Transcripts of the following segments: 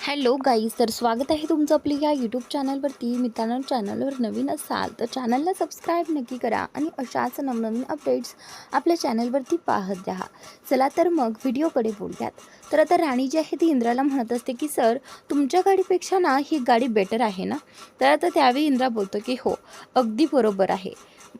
Hello guys, तर स्वागत आहे तुमचं आपल्या या यूट्यूब चॅनलवरती. मित्रांनो, चॅनलवर नवीन असाल तर चॅनलला सबस्क्राईब नक्की करा आणि अशाच नवनवीन अपडेट्स आपल्या चॅनलवरती पाहत राहा. चला तर मग व्हिडिओकडे बोलूयात. तर आता राणी जी आहे ती इंद्राला म्हणत असते की सर, तुमच्या गाडीपेक्षा ना ही गाडी बेटर आहे ना. तर आता त्यावेळी इंद्रा बोलतो की हो, अगदी बरोबर आहे,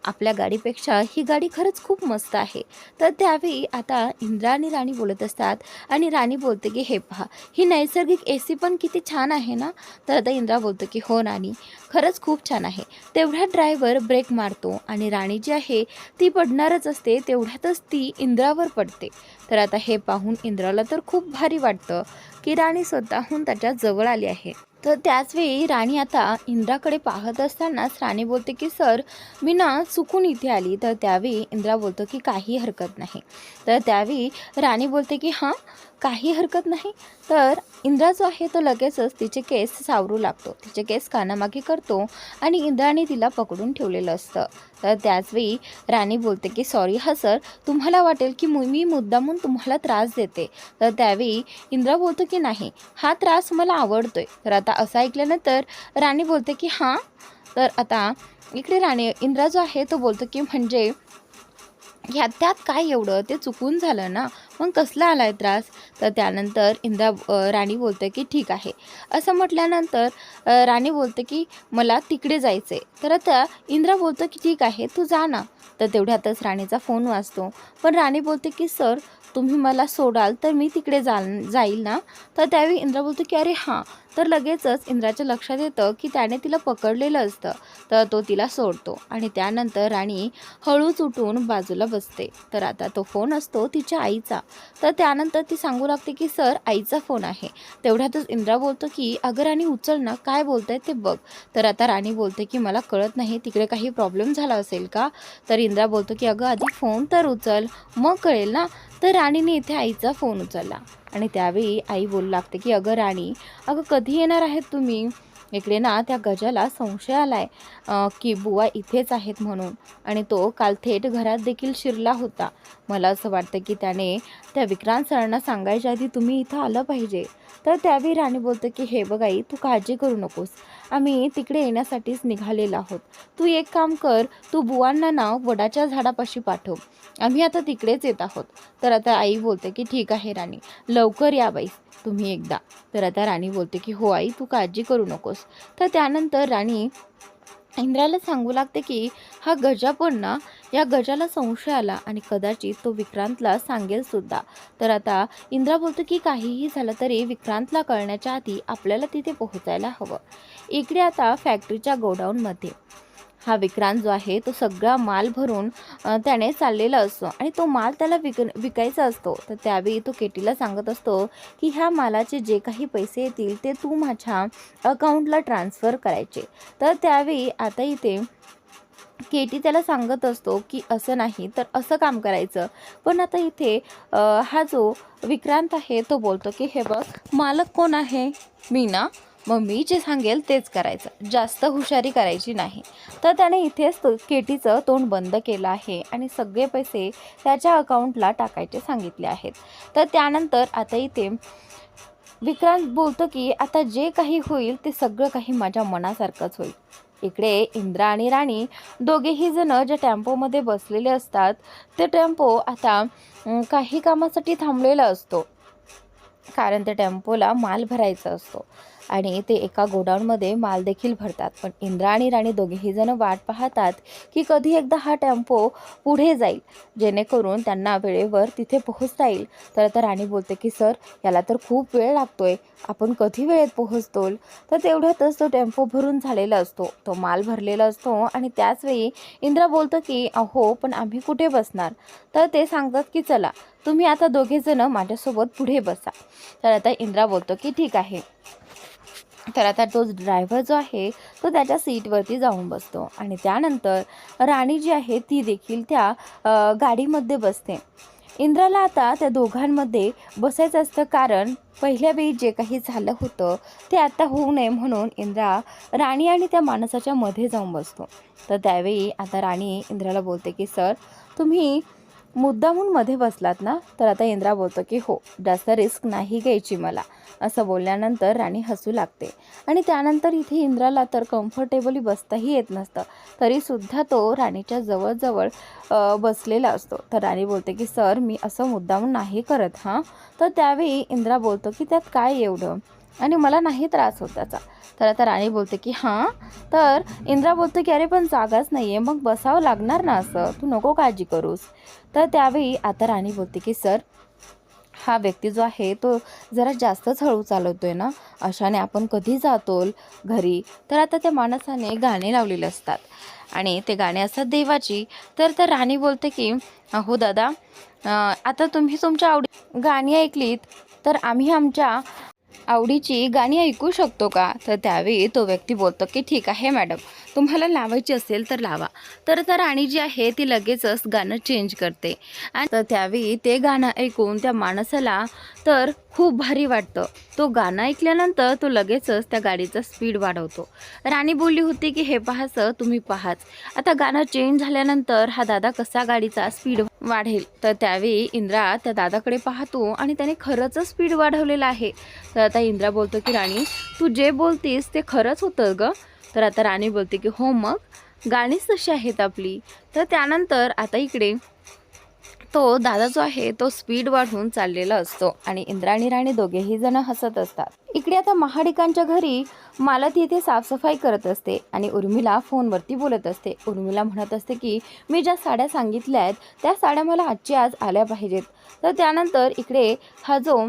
आपल्या गाडीपेक्षा ही गाडी खरंच खूप मस्त आहे. तर त्यावेळी आता इंद्रा आणि राणी बोलत असतात आणि राणी बोलते की हे पहा, ही नैसर्गिक एसी पण किती छान आहे ना. तर आता इंद्रा बोलतो की हो राणी, खरंच खूप छान आहे. तेवढ्यात ड्रायव्हर ब्रेक मारतो आणि राणी जी आहे ती पडणारच असते, तेवढ्यातच ती इंद्रावर पडते. तर आता हे पाहून इंद्राला तर खूप भारी वाटतं की राणी स्वतःहून त्याच्या जवळ आली आहे. तर त्याचवेळी राणी आता इंद्राकडे पाहत असतानाच राणी बोलते की सर, मी ना चुकून इथे आली. तर त्यावेळी इंद्रा बोलतो की काही हरकत नाही. तर त्यावेळी राणी बोलते की हां, काही हरकत नाही. तर इंद्रा जो आहे तो लगेचच तिचे केस सावरू लागतो, तिचे केस कानामागे करतो आणि इंद्राने तिला पकडून ठेवलेलं असतं. तर त्याचवेळी राणी बोलते की सॉरी हां सर, तुम्हाला वाटेल की मी मुद्दामून तुम्हाला त्रास देते. तर त्यावेळी इंद्रा बोलतो की नाही, हा त्रास मला आवडतोय. तर आता असं ऐकल्यानंतर राणी बोलते की हां. तर आता इकडे इंद्रा जो आहे तो बोलतो की म्हणजे ह्यात त्यात काय एवढं, ते चुकून झालं ना, मग कसला आलाय त्रास. तर त्यानंतर राणी बोलते की ठीक आहे. असं म्हटल्यानंतर राणी बोलते की मला तिकडे जायचं आहे. तर आता इंद्रा बोलतो की ठीक आहे, तू जा ना. तर तेवढ्यातच राणीचा फोन वाजतो. पण राणी बोलते की सर, तुम्ही मला सोडाल तर मी तिकडे जाईल ना. तर त्यावेळी इंद्रा बोलतो की अरे हां. तर लगेचच इंद्राच्या लक्षात येतं की त्याने तिला पकडलेलं असतं. तर तो तिला सोडतो आणि त्यानंतर राणी हळूच उठून बाजूला बसते. तर आता तो फोन असतो तिच्या आईचा. तर त्यानंतर ती सांगू लागते की सर, आईचा फोन आहे. तेवढ्यातच इंद्रा बोलतो की अगं राणी, उचल ना, काय बोलताय ते बघ. तर आता राणी बोलते की मला कळत नाही, तिकडे काही प्रॉब्लेम झाला असेल का. तर इंद्रा बोलतो की अगं आधी फोन तर उचल, मग कळेल ना. तर राणीने इथे आईचा फोन उचलला आणि त्यावेळी आई बोलू लागते की अगं राणी, अगं कधी येणार आहेत तुम्ही. इकडे ना त्या गजाला संशय आलाय की बुवा इथेच आहेत म्हणून, आणि तो काल थेट घरात देखील शिरला होता. मला असं वाटतं की त्याने त्या विक्रांत सरांना सांगायच्या आधी तुम्ही इथं आलं पाहिजे. तर त्यावेळी राणी बोलते की हे बघ आई, तू काळजी करू नकोस, आम्ही तिकडे येण्यासाठीच निघालेलो आहोत. तू एक काम कर, तू बुवांना ना वडाच्या झाडापाशी पाठव, आम्ही आता तिकडेच येत आहोत. तर आता आई बोलते की ठीक आहे राणी, लवकर या बाई तुम्ही एकदा. तर आता राणी बोलते की हो आई, तू काळजी करू नकोस. तर त्यानंतर राणी इंद्राला सांगू लागते की हा गजा पण ना, या गजाला संशय आला आणि कदाचित तो विक्रांतला सांगेल सुद्धा. तर आता इंद्रा बोलतो की काहीही झालं तरी विक्रांतला कळण्याच्या आधी आपल्याला तिथे पोहोचायला हवं. इकडे आता फॅक्टरीच्या गोडाऊनमध्ये हा विक्रांत जो आहे तो सगळा माल भरून त्याने चाललेला असतो आणि तो माल त्याला विकायचा असतो. तर त्यावेळी तो केटीला सांगत असतो की ह्या मालाचे जे काही पैसे येतील ते तू माझ्या अकाउंटला ट्रान्सफर करायचे. तर त्यावेळी आता इथे केटी त्याला सांगत असतो की असं नाही तर असं काम करायचं. पण आता इथे हा जो विक्रांत आहे तो बोलतो की हे बघ, मालक कोण आहे, मी ना, मग मी जे सांगेल तेच करायचं, जास्त हुशारी करायची नाही. तर त्याने इथेच केटीचं तोंड बंद केलं आहे आणि सगळे पैसे त्याच्या अकाउंटला टाकायचे सांगितले आहेत. तर त्यानंतर आता इथे विक्रांत बोलतो की आता जे काही होईल ते सगळं काही माझ्या मनासारखंच होईल. इकडे इंद्रा आणि राणी दोघेही जण ज्या टेम्पोमध्ये बसलेले असतात, ते टेम्पो आता काही कामासाठी थांबलेला असतो, कारण त्या टेम्पोला माल भरायचा असतो आणि ते एका गोडाऊनमध्ये माल देखील भरतात. पण इंद्रा आणि राणी दोघेही जण वाट पाहतात की कधी एकदा हा टेम्पो पुढे जाईल, जेणेकरून त्यांना वेळेवर तिथे पोहोचता येईल. तर आता राणी बोलते की सर, याला तर खूप वेळ लागतोय, आपण कधी वेळेत पोहोचतो. तर तेवढ्यातच तो टेम्पो भरून झालेला असतो, तो माल भरलेला असतो आणि त्याचवेळी इंद्रा बोलतो की अहो पण आम्ही कुठे बसणार. तर ते सांगतात की चला, तुम्ही आता दोघेजण माझ्यासोबत पुढे बसा. तर आता इंद्रा बोलतो की ठीक आहे. तर आता तो ड्रायव्हर जो आहे तो त्याच्या सीटवरती जाऊन बसतो आणि त्यानंतर राणी जी आहे ती देखील त्या गाडीमध्ये बसते. इंद्राला आता त्या दोघांमध्ये बसायचं असतं, कारण पहिल्या वेळी जे काही झालं होतं ते आता होऊ नये म्हणून इंद्रा राणी आणि त्या माणसाच्या मध्ये जाऊन बसतो. तर त्यावेळी आता राणी इंद्राला बोलते की सर, तुम्ही मुद्दामून मध्ये बसलात ना? तर आता इंद्रा बोलतो की हो, जास्त रिस्क नाही घ्यायची मला. असं बोलल्यानंतर राणी हसू लागते आणि त्यानंतर इथे इंद्राला तर कम्फर्टेबली बसताही येत नसतं, तरीसुद्धा तो राणीच्या जवळजवळ बसलेला असतो. तर राणी बोलते की सर, मी असं मुद्दामून नाही करत हां. तर त्यावेळी इंद्रा बोलतो की त्यात काय एवढं, आणि मला नाही त्रास होत त्याचा. तर आता राणी बोलते की हां. तर इंद्रा बोलतो की अरे पण जागाच नाही आहे, मग बसावं लागणार ना असं, तू नको काळजी करूस. तर त्यावेळी आता राणी बोलते की सर, हा व्यक्ती जो आहे तो जरा जास्तच हळू चालवतोय ना, अशाने आपण कधी जातोल घरी. तर आता त्या माणसाने गाणे लावलेले असतात आणि ते गाणे असतात देवाची. तर राणी बोलते की हो दादा, आता तुम्ही तुमच्या आवडी गाणी ऐकलीत, तर आम्ही आमच्या आवडीची गाणी ऐकू शकतो का? तर त्यावेळी तो व्यक्ती बोलतो की ठीक आहे मॅडम, तुम्हाला लावायची असेल तर लावा. तर राणी जी आहे ती लगेचच गाणं चेंज करते आणि तर त्यावेळी ते गाणं ऐकून त्या माणसाला तर खूप भारी वाटतं. तो गाणं ऐकल्यानंतर तो लगेचच त्या गाडीचा स्पीड वाढवतो. राणी बोलली होती की हे पाहायचं तुम्ही पाहाच, आता गाणं चेंज झाल्यानंतर हा दादा कसा गाडीचा स्पीड वाढेल. तर त्यावेळी इंद्रा त्या दादाकडे पाहतो आणि त्याने खरंच स्पीड वाढवलेला आहे. तर आता इंद्रा बोलतो की राणी, तू जे बोलतीस ते खरंच होतं ग. तर आता राणी बोलते की हो, मग गाणीच तशी आहेत आपली. तर त्यानंतर आता इकडे तो दादा जो आहे तो स्पीड वाढवून चाललेला असतो आणि इंद्रा आणि राणी दोघेही जण हसत असतात. इकडे आता महाडिकांच्या घरी मालती इथे साफसफाई करत असते आणि उर्मिला फोनवरती बोलत असते. उर्मिला म्हणत असते की मी ज्या साड्या सांगितल्या आहेत त्या साड्या मला आजची आज आल्या पाहिजेत. तर त्यानंतर इकडे हा जो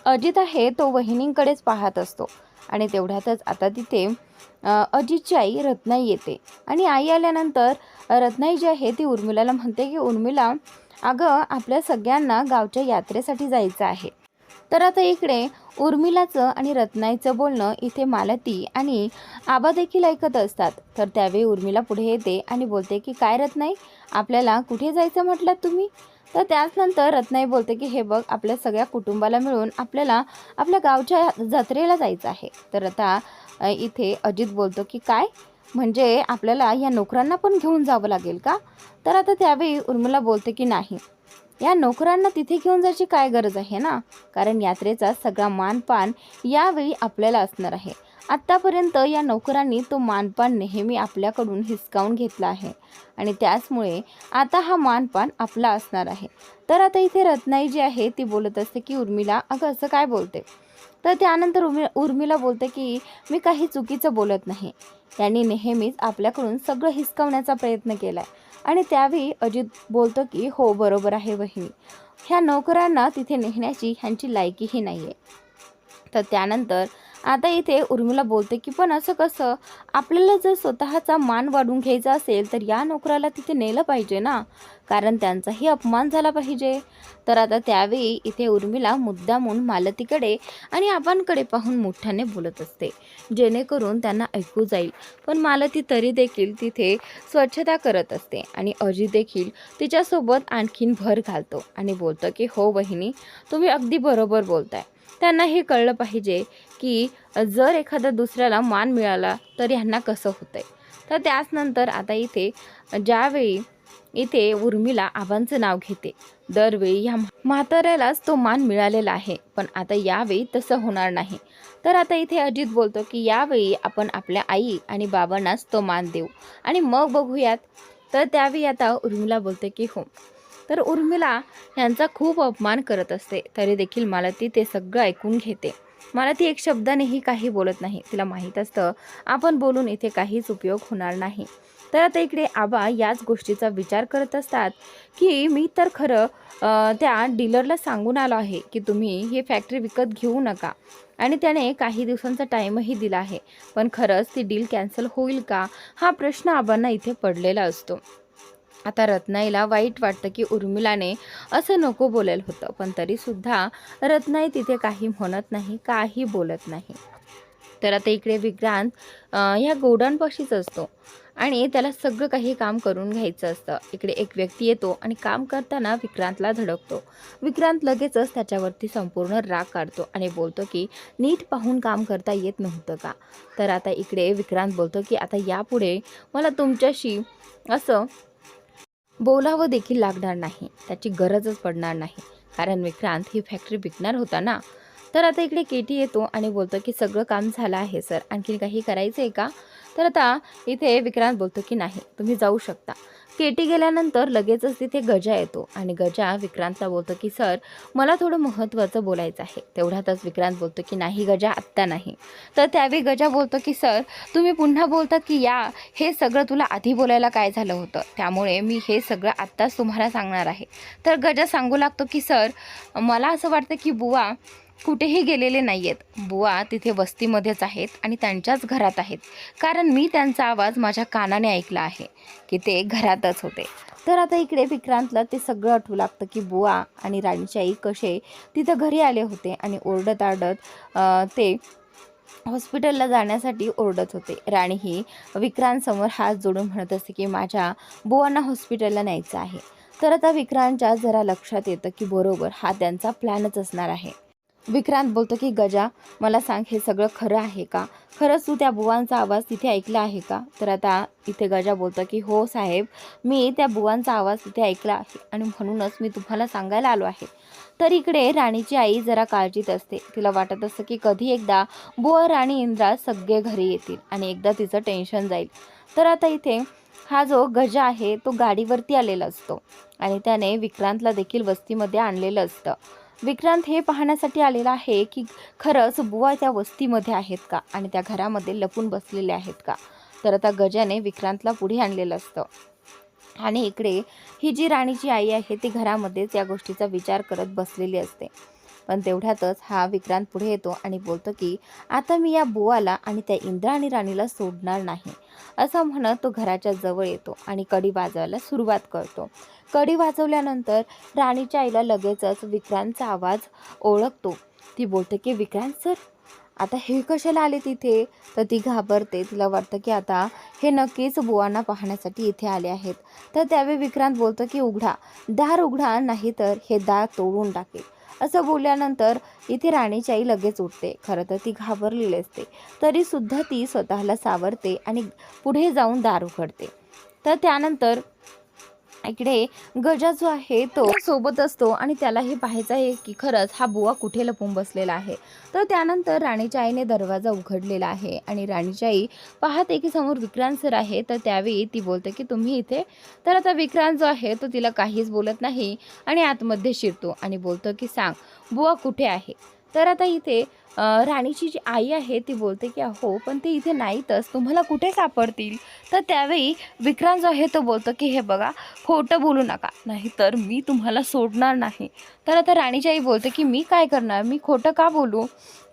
अजित आहे तो वहिनींकडेच पाहत असतो आणि तेवढ्यातच आता तिथे अजितची आई रत्नाई येते आणि आई आल्यानंतर रत्नाई जी आहे ती उर्मिलाला म्हणते की उर्मिला, अगं आपल्या सगळ्यांना गावच्या यात्रेसाठी जायचं आहे. तर आता इकडे उर्मिलाचं आणि रत्नाईचं बोलणं इथे मालती आणि आबा देखील ऐकत असतात. तर त्यावेळी उर्मिला पुढे येते आणि बोलते की काय रत्नाई, आपल्याला कुठे जायचं म्हटलात तुम्ही? तर त्याचनंतर रत्नाई बोलते की हे बघ, आपल्या सगळ्या कुटुंबाला मिळून आपल्याला आपल्या गावच्या जत्रेला जायचं आहे. तर आता इथे अजित बोलतो की काय, म्हणजे आपल्याला या नोकरांना पण घेऊन जावं लागेल का? तर आता त्यावेळी उर्मिला बोलते की नाही, या नोकरांना तिथे घेऊन जायची काय गरज आहे ना, कारण यात्रेचा सगळा मानपान यावेळी आपल्याला असणार आहे. आत्तापर्यंत या नोकरांनी तो मानपान नेहमी आपल्याकडून हिसकावून घेतला आहे आणि त्याचमुळे आता हा मानपान आपला असणार आहे. तर आता इथे रत्नाई जी आहे ती बोलत असते की उर्मिला, अगं असं काय बोलते? तर त्यानंतर उर्मिला बोलते की मी काही चुकीचं बोलत नाही, त्यांनी नेहमीच आपल्याकडून सगळं हिसकावण्याचा प्रयत्न केला आहे. आणि त्यावेळी अजित बोलतो की हो बरोबर आहे वहिनी, ह्या नोकरांना तिथे नेण्याची ह्यांची लायकीही नाही आहे. तर त्यानंतर आता इथे उर्मिला बोलते की पण असं कसं, आपल्याला जर स्वतःचा मान वाढवून घ्यायचा असेल तर या नोकराला तिथे नेलं पाहिजे ना, कारण त्यांचाही अपमान झाला पाहिजे. तर आता त्यावेळी इथे उर्मिला मुद्दामून मालतीकडे आणि आबांकडे पाहून मोठ्याने बोलत असते, जेणेकरून त्यांना ऐकू जाईल. पण मालती तरी देखील तिथे स्वच्छता करत असते आणि अजित देखील तिच्यासोबत आणखीन भर घालतो आणि बोलतो की हो वहिनी, तुम्ही अगदी बरोबर बोलताय. त्यांना हे कळलं पाहिजे की जर एखादा दुसऱ्याला मान मिळाला तर ह्यांना कसं होतंय. तर त्याचनंतर आता ज्यावेळी इथे उर्मिला आबांचं नाव घेते, दरवेळी ह्या म्हाताऱ्यालाच तो मान मिळालेला आहे, पण आता यावेळी तसं होणार नाही. तर आता इथे अजित बोलतो की यावेळी आपण आपल्या आई आणि बाबांनाच तो मान देऊ आणि मग बघूयात. तर त्यावेळी आता उर्मिला बोलते की हो. तर उर्मिला यांचा खूप अपमान करत असते, तरी देखील मालती ते सगळं ऐकून घेते. मालती एक शब्दानेही काही बोलत नाही, तिला माहीत असतं आपण बोलून इथे काहीच उपयोग होणार नाही. तर आता इकडे आबा याच गोष्टीचा विचार करत असतात की मी तर खरं त्या डीलरला सांगून आलो आहे की तुम्ही ही फॅक्टरी विकत घेऊ नका आणि त्याने काही दिवसांचा टाईमही दिला आहे, पण खरंच ती डील कॅन्सल होईल का, हा प्रश्न आबांना इथे पडलेला असतो. आता रत्नाईला वाईट वाटतं की उर्मिलाने असं नको बोलायला होतं, पण तरीसुद्धा रत्नाई तिथे काही म्हणत नाही, काही बोलत नाही. तर आता इकडे विक्रांत ह्या गोडाऊनपाशीच असतो आणि त्याला सगळं काही काम करून घ्यायचं असतं. इकडे एक व्यक्ती येतो आणि काम करताना विक्रांतला धडकतो. विक्रांत लगेचच त्याच्यावरती संपूर्ण राग काढतो आणि बोलतो की नीट पाहून काम करता येत नव्हतं का? तर आता इकडे विक्रांत बोलतो की आता यापुढे मला तुमच्याशी असं बोलावं देखील लागणार नाही, त्याची गरजच पडणार नाही, कारण विक्रांत ही फॅक्टरी विकणार होता ना. तर आता इकडे केटी येतो आणि बोलतो की सगळं काम झालं आहे सर, आणखी काही करायचं आहे का. तर आता इथे विक्रांत बोलतो की नाही, तुम्ही जाऊ शकता. केटी गेल्यानंतर लगेचच तिथे गजा येतो आणि गजा विक्रांतला बोलतो की सर, मला थोडं महत्त्वाचं बोलायचं आहे. तेवढ्यातच विक्रांत बोलतो की नाही गजा, आत्ता नाही. तर त्यावेळी गजा बोलतो की सर, तुम्ही पुन्हा बोलतात की हे सगळं तुला आधी बोलायला काय झालं होतं, त्यामुळे मी हे सगळं आत्ताच तुम्हाला सांगणार आहे. तर गजा सांगू लागतो की सर, मला असं वाटतं की बुवा कुठेही गेलेले नाही आहेत. बुवा तिथे वस्तीमध्येच आहेत आणि त्यांच्याच घरात आहेत, कारण मी त्यांचा आवाज माझ्या कानाने ऐकला आहे की ते घरातच होते. तर आता इकडे विक्रांतला ते सगळं आठवू लागतं की बुवा आणि राणीची आई कसे तिथं घरी आले होते आणि ओरडत आरडत ते हॉस्पिटलला जाण्यासाठी ओरडत होते. राणी ही विक्रांतसमोर हात जोडून म्हणत असते की माझ्या बुवांना हॉस्पिटलला न्यायचं आहे. तर आता विक्रांतच्या जरा लक्षात येतं की बरोबर हा त्यांचा प्लॅनच असणार आहे. विक्रांत बोलतो की गजा, मला सांग, हे सगळं खरं आहे का? खरंच तू त्या बुवांचा आवाज तिथे ऐकला आहे का? तर आता इथे गजा बोलतो की हो साहेब, मी त्या बुवांचा आवाज तिथे ऐकला आहे आणि म्हणूनच मी तुम्हाला सांगायला आलो आहे. तर इकडे राणीची आई जरा काळजीत असते. तिला वाटत असतं की कधी एकदा बुवा, राणी, इंद्रा सगळे घरी येतील आणि एकदा तिचं टेन्शन जाईल. तर आता इथे हा जो गजा आहे तो गाडीवरती आलेला असतो आणि त्याने विक्रांतला देखील वस्तीमध्ये आणलेलं असतं. विक्रांत हे पाहण्यासाठी आलेला आहे की खरंच बुवा त्या वस्तीमध्ये आहेत का आणि त्या घरामध्ये लपून बसलेले आहेत का. तर आता गजाने विक्रांतला पुढे आणलेलं असतं आणि इकडे ही जी राणीची आई आहे ती घरामध्येच या गोष्टीचा विचार करत बसलेली असते. पण तेवढ्यातच हा विक्रांत पुढे येतो आणि बोलतो की आता मी या बुवाला आणि त्या इंद्रा आणि राणीला सोडणार नाही. असं म्हणत तो घराच्या जवळ येतो आणि कडी वाजवायला सुरुवात करतो. कडी वाजवल्यानंतर राणीच्या आईला लगेचच विक्रांतचा आवाज ओळखतो. ती बोलते की विक्रांत सर, आता हे कशाला आले तिथे. तर ती घाबरते. तिला वाटतं की आता हे नक्कीच बुवांना पाहण्यासाठी इथे आले आहेत. तर त्यावेळी विक्रांत बोलतो की उघडा, दार उघडा, नाही तर हे दार तोडून टाकेल. असं बोलल्यानंतर इथे राणीची आई लगेच उठते. खरं तर ती घाबरलेली असते, तरीसुद्धा ती स्वतःला सावरते आणि पुढे जाऊन दार उघडते. तर त्यानंतर इकडे गजा जो आहे तो सोबत असतो आणि त्यालाही पाहायचं आहे की खरंच हा बुवा कुठे लपून बसलेला आहे. तर त्यानंतर राणीच्या आईने दरवाजा उघडलेला आहे आणि राणीची आई पाहते की समोर विक्रांत सर आहे. तर त्यावेळी ती बोलते की तुम्ही इथे. तर आता विक्रांत जो आहे तो तिला काहीच बोलत नाही आणि आतमध्ये शिरतो आणि बोलतो की सांग बुवा कुठे आहे. तर आता इथे राणीची जी आई आहे ती बोलते की अहो पण ते इथे नाहीतच, तुम्हाला कुठे सापडतील. तर त्यावेळी विक्रांत जो आहे तो बोलतो की हे बघा, खोटं बोलू नका, नाहीतर मी तुम्हाला सोडणार नाही. तर आता राणीची आई बोलते की मी काय करणार, मी खोटं का बोलू,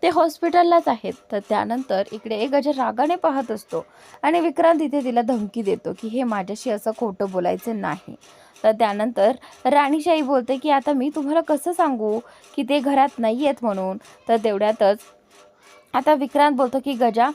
ते हॉस्पिटललाच आहेत. तर त्यानंतर इकडे गजा रागाने पाहत असतो आणि विक्रांत इथे तिला धमकी देतो की हे माझ्याशी असं खोटं बोलायचं नाही. तर त्यानंतर राणीची आई बोलते की आता मी तुम्हाला कसं सांगू की ते घरात नाही आहेत म्हणून. तर तेवढ्यातच आता विक्रांत बोलतो की गजा,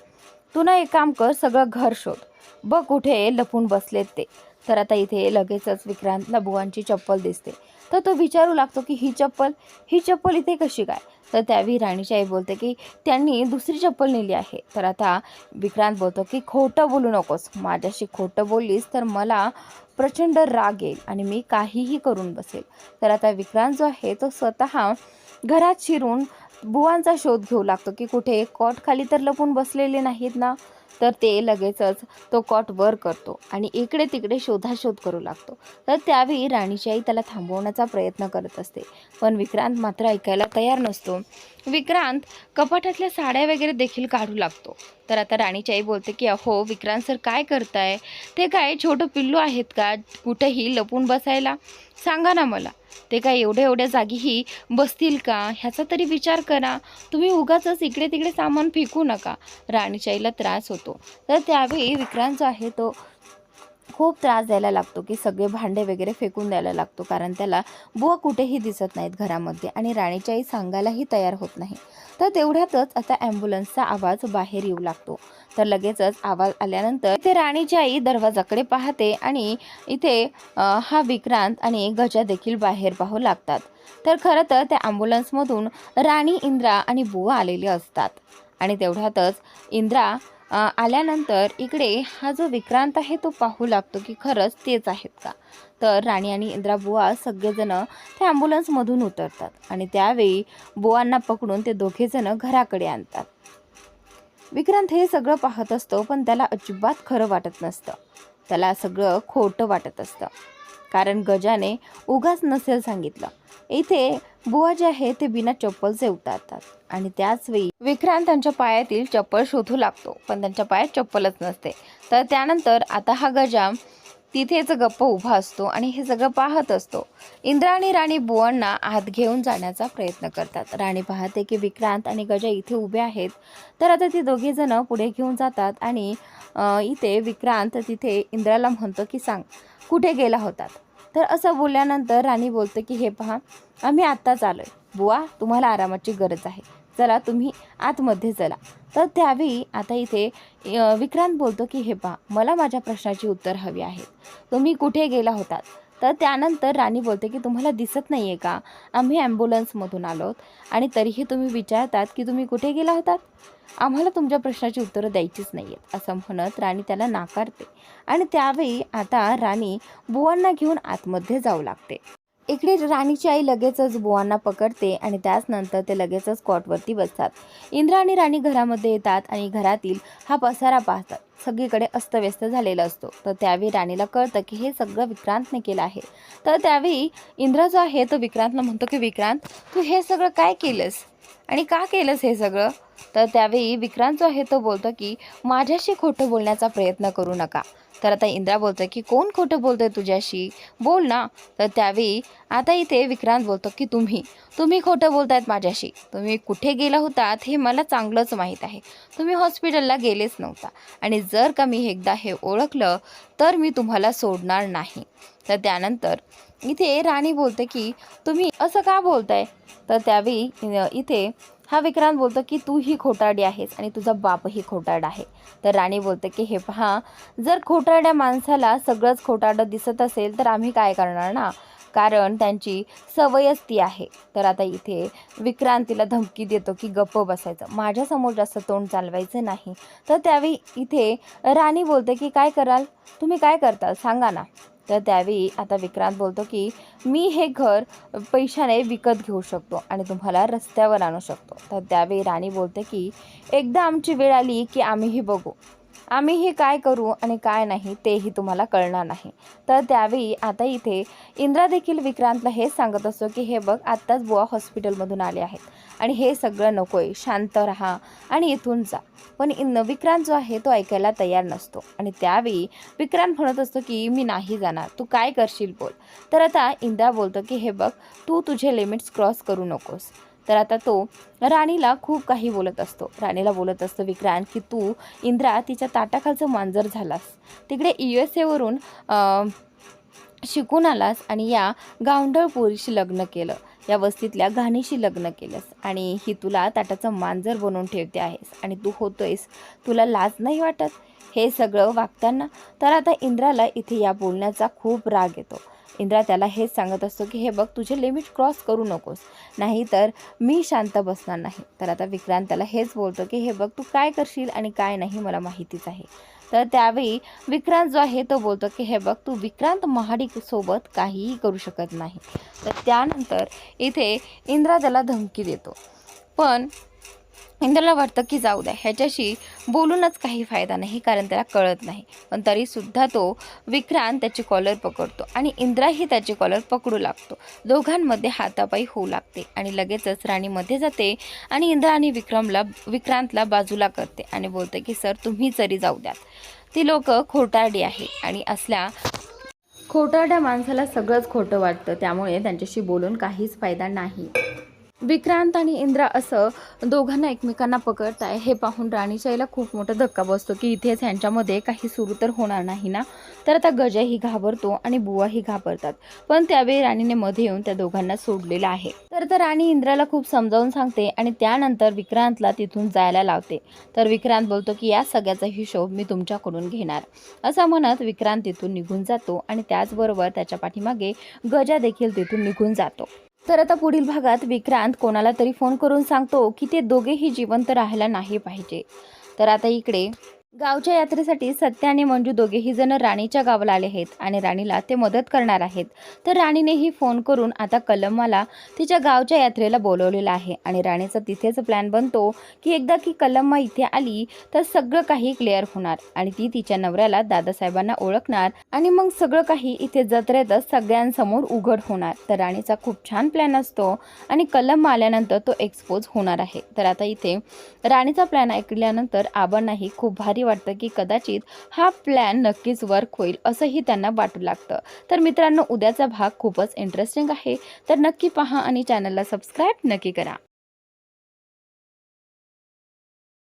तू ना एक काम कर, सगळं घर शोध, बघ कुठे लपून बसलेत ते. तर आता इथे लगेचच विक्रांतला बुवांची चप्पल दिसते. तर तो विचारू लागतो की ही चप्पल इथे कशी काय. तर त्यावेळी राणीची आई बोलते की त्यांनी दुसरी चप्पल नेली आहे. तर आता विक्रांत बोलतो की खोटं बोलू नकोस, माझ्याशी खोटं बोललीस तर मला प्रचंड राग येईल आणि मी काहीही करून बसेल. तर आता विक्रांत जो आहे तो स्वतः घरात शिरून बुवांचा शोध घेऊ लागतो की कुठे कॉट खाली तर लपून बसलेले नाहीत ना. तर ते लगेचच तो कॉट वर करतो आणि इकडे तिकडे शोधाशोध करू लागतो. तर त्यावेळी राणीची आई त्याला थांबवण्याचा प्रयत्न करत असते, पण विक्रांत मात्र ऐकायला तयार नसतो. विक्रांत कपाटातल्या साड्या वगैरे देखील काढू लागतो. तर आता राणीची आई बोलते की अहो विक्रांत सर, काय करताय, ते काय छोटं पिल्लू आहेत का कुठेही लपून बसायला, सांगा ना मला, ते काय एवढ्या एवढ्या जागीही बसतील का, ह्याचा तरी विचार करा, तुम्ही उगाचच इकडे तिकडे सामान फेकू नका. राणीच्या आईला त्रास होतो. तर त्यावेळी विक्रांत जो आहे तो खूप त्रास द्यायला लागतो की सगळे भांडे वगैरे फेकून द्यायला लागतो, कारण त्याला बुवा कुठेही दिसत नाहीत घरामध्ये आणि राणीची आई सांगायलाही तयार होत नाही. तर तेवढ्यातच आता ॲम्ब्युलन्सचा आवाज बाहेर येऊ लागतो. तर लगेचच आवाज आल्यानंतर इथे राणीची आई दरवाजाकडे पाहते आणि इथे हा विक्रांत आणि गजा देखील बाहेर पाहू लागतात. तर खरं तर त्या ॲम्ब्युलन्समधून राणी, इंद्रा आणि बुवा आलेले असतात आणि तेवढ्यातच इंद्रा आल्यानंतर इकडे हा जो विक्रांत आहे तो पाहू लागतो की खरंच तेच आहेत का. तर राणी आणि इंद्रा बुवा सगळेजण त्या ॲम्ब्युलन्समधून उतरतात आणि त्यावेळी बुवांना पकडून ते दोघेजण घराकडे आणतात. विक्रांत हे सगळं पाहत असतो, पण त्याला अजिबात खरं वाटत नसतं. त्याला सगळं खोटं वाटत असतं, कारण गजाने उगाच नसेल सांगितलं. इथे बुवा जे आहे ते बिना चप्पलचे उतरतात आणि त्याच वेळी विक्रांत त्यांच्या पायातील चप्पल शोधू लागतो, पण त्यांच्या पायात चप्पलच नसते. तर त्यानंतर आता हा गजा तिथेच गप्प उभा असतो आणि हे सगळं पाहत असतो. इंद्रा आणि राणी बुवांना आत घेऊन जाण्याचा प्रयत्न करतात. राणी पाहते की विक्रांत आणि गजा इथे उभे आहेत, तर आता ती दोघे जण पुढे घेऊन जातात आणि इथे विक्रांत तिथे इंद्राला म्हणतो की सांग कुठे गेला होतात. तर असं बोलल्यानंतर राणी बोलते की हे पहा, आम्ही आत्ताच आलोय. बुवा, तुम्हाला आरामाची गरज आहे, चला तुम्ही आतमध्ये चला. तर त्यावेळी आता इथे विक्रांत बोलतो की हे पहा, मला माझ्या प्रश्नाची उत्तर हवी आहेत. तुम्ही कुठे गेला होतात? तर त्यानंतर राणी बोलते की तुम्हाला दिसत नाही आहे का, आम्ही ॲम्ब्युलन्समधून आलोत आणि तरीही तुम्ही विचारतात की तुम्ही कुठे गेला होतात? आम्हाला तुमच्या प्रश्नाची उत्तरं द्यायचीच नाही आहेत, असं म्हणत राणी त्याला नाकारते. आणि त्यावेळी आता राणी बुवांना घेऊन आतमध्ये जाऊ लागते. इकडे राणीची आई लगेचच बुवांना पकडते आणि त्याचनंतर ते लगेचच कॉटवरती बसतात. इंद्रा आणि राणी घरामध्ये येतात आणि घरातील हा पसारा पाहतात. सगळीकडे अस्तव्यस्त झालेला असतो. तर त्यावेळी राणीला कळतं की हे सगळं विक्रांतने केलं आहे. तर त्यावेळी इंद्रा जो आहे तो विक्रांतला म्हणतो की विक्रांत, तू हे सगळं काय केलंस आणि का केलंस हे सगळं? तर त्यावेळी विक्रांत जो आहे तो बोलतो की माझ्याशी खोटं बोलण्याचा प्रयत्न करू नका. तर आता इंद्रा बोलतो की कोण खोटं बोलतंय तुझ्याशी, बोल ना. तर त्यावेळी आता इथे विक्रांत बोलतो की तुम्ही खोटं बोलतायत माझ्याशी. तुम्ही कुठे गेला होतात हे मला चांगलंच माहीत आहे. तुम्ही हॉस्पिटलला गेलेच नव्हता आणि जर का मी एकदा हे ओळखलं तर मी तुम्हाला सोडणार नाही. तर त्यानंतर इथे राणी बोलते की तुम्ही असं का बोलताय? तर त्यावेळी इथे हा विक्रांत बोलतो की तू ही खोटारडी आहेस आणि तुझा बापही खोटारडा आहे. तर राणी बोलते की हे पहा, जर खोटारड्या माणसाला सगळंच खोटारडं दिसत असेल तर आम्ही काय करणार ना, कारण त्यांची सवयच ती आहे. तर आता इथे विक्रांतीला धमकी देतो की गप्प बसायचं, माझ्यासमोर जास्त तोंड चालवायचं नाही. तर त्यावेळी इथे राणी बोलते की काय कराल, तुम्ही काय करताल सांगा ना. तर त्यावेळी आता विक्रांत बोलतो की मी हे घर पैशाने विकत घेऊ शकतो आणि तुम्हाला रस्त्यावर आणू शकतो. तर त्यावेळी राणी बोलते की एकदा आमची वेळ आली की आम्हीही बघू, आम्हीही काय करू आणि काय नाही तेही तुम्हाला कळणार नाही. तर त्यावेळी आता इथे इंद्रा देखील विक्रांतला हेच सांगत असतो की हे बघ, आत्ताच बुवा हॉस्पिटलमधून आले आहेत आणि हे सगळं नको आहे, शांत राहा आणि इथून जा. पण विक्रांत जो आहे तो ऐकायला तयार नसतो आणि त्यावेळी विक्रांत म्हणत असतो की मी नाही जाणार, तू काय करशील बोल. तर आता इंद्रा बोलतो की हे बघ, तू तुझे लिमिट्स क्रॉस करू नकोस. तर आता तो राणीला खूप काही बोलत असतो. राणीला बोलत असतो विक्रांत की तू इंद्रा तिच्या ताटाखालचं मांजर झालास, तिकडे USA वरून शिकून आलास आणि या गावंढळ पोरीशी लग्न केलं, या वस्तीतल्या घाणीशी लग्न केलंस आणि ही तुला ताटाचं मांजर बनवून ठेवते आहेस आणि तू होतोयस, तुला लाज नाही वाटत हे सगळं वागताना. तर आता इंद्राला इथे या बोलण्याचा खूप राग येतो. इंद्रा त्याला हेच सांगत असतो की हे बघ, तुझे लिमिट क्रॉस करू नकोस, नाहीतर मी शांत बसणार नाही. तर आता विक्रांत त्याला हेच बोलतो की हे बघ, तू काय करशील आणि काय नाही मला माहितीच आहे. तर त्यावेळी विक्रांत जो आहे तो बोलतो की हे बघ, तू विक्रांत महाडिकसोबत काहीही करू शकत नाही. तर त्यानंतर इथे इंद्रा त्याला धमकी देतो, पण इंद्राला वाटतं की जाऊ द्या, ह्याच्याशी बोलूनच काही फायदा नाही, कारण त्याला कळत नाही. पण तरीसुद्धा तो विक्रांत त्याची कॉलर पकडतो आणि इंद्राही त्याची कॉलर पकडू लागतो. दोघांमध्ये हातापाई होऊ लागते आणि लगेचच राणी मध्ये जाते आणि इंद्रा आणि विक्रांतला बाजूला करते आणि बोलते की सर, तुम्ही जरी जाऊ द्यात, ती लोक खोटारडी आहे आणि असल्या खोटारड्या माणसाला सगळंच खोटं वाटतं, त्यामुळे त्यांच्याशी बोलून काहीच फायदा नाही. विक्रांत आणि इंद्रा असं दोघांना एकमेकांना पकडताय हे पाहून राणीच्या आईला खूप मोठा धक्का बसतो की इथेच ह्यांच्यामध्ये काही सुरू तर होणार नाही ना. तर आता गजाही घाबरतो आणि बुवाही घाबरतात, पण त्यावेळी राणीने मध्ये येऊन त्या दोघांना सोडलेलं आहे. तर राणी इंद्राला खूप समजावून सांगते आणि त्यानंतर विक्रांतला तिथून जायला लावते. तर विक्रांत बोलतो की या सगळ्याचा हिशोब मी तुमच्याकडून घेणार, असं म्हणत विक्रांत तिथून निघून जातो आणि त्याचबरोबर त्याच्या पाठीमागे गजा देखील तिथून निघून जातो. तर आता पुढील भागात विक्रांत कोणाला तरी फोन करून सांगतो की ते दोघेही जिवंत राहायला नाही पाहिजे. तर आता इकडे गावच्या यात्रेसाठी सत्या आणि मंजू दोघेही जण राणीच्या गावाला आले आहेत आणि राणीला ते मदत करणार आहेत. तर राणीनेही फोन करून आता कलमला तिच्या गावच्या यात्रेला बोलवलेलं आहे आणि राणीचा तिथेच प्लॅन बनतो की एकदा की कलम्मा इथे आली तर सगळं काही क्लिअर होणार आणि ती तिच्या नवऱ्याला दादासाहेबांना ओळखणार आणि मग सगळं काही इथे जत्रेतच सगळ्यांसमोर उघड होणार. तर राणीचा खूप छान प्लॅन असतो आणि कलम्मा आल्यानंतर तो एक्सपोज होणार आहे. तर आता इथे राणीचा प्लॅन ऐकल्यानंतर आबांनाही खूप भारी वाटतं की कदाचित हा प्लॅन नक्कीच वर्क होईल असंही त्यांना वाटू लागतं. तर मित्रांनो, उद्याचा भाग खूपच इंटरेस्टिंग आहे, तर नक्की पहा आणि चॅनलला सबस्क्राईब नक्की करा.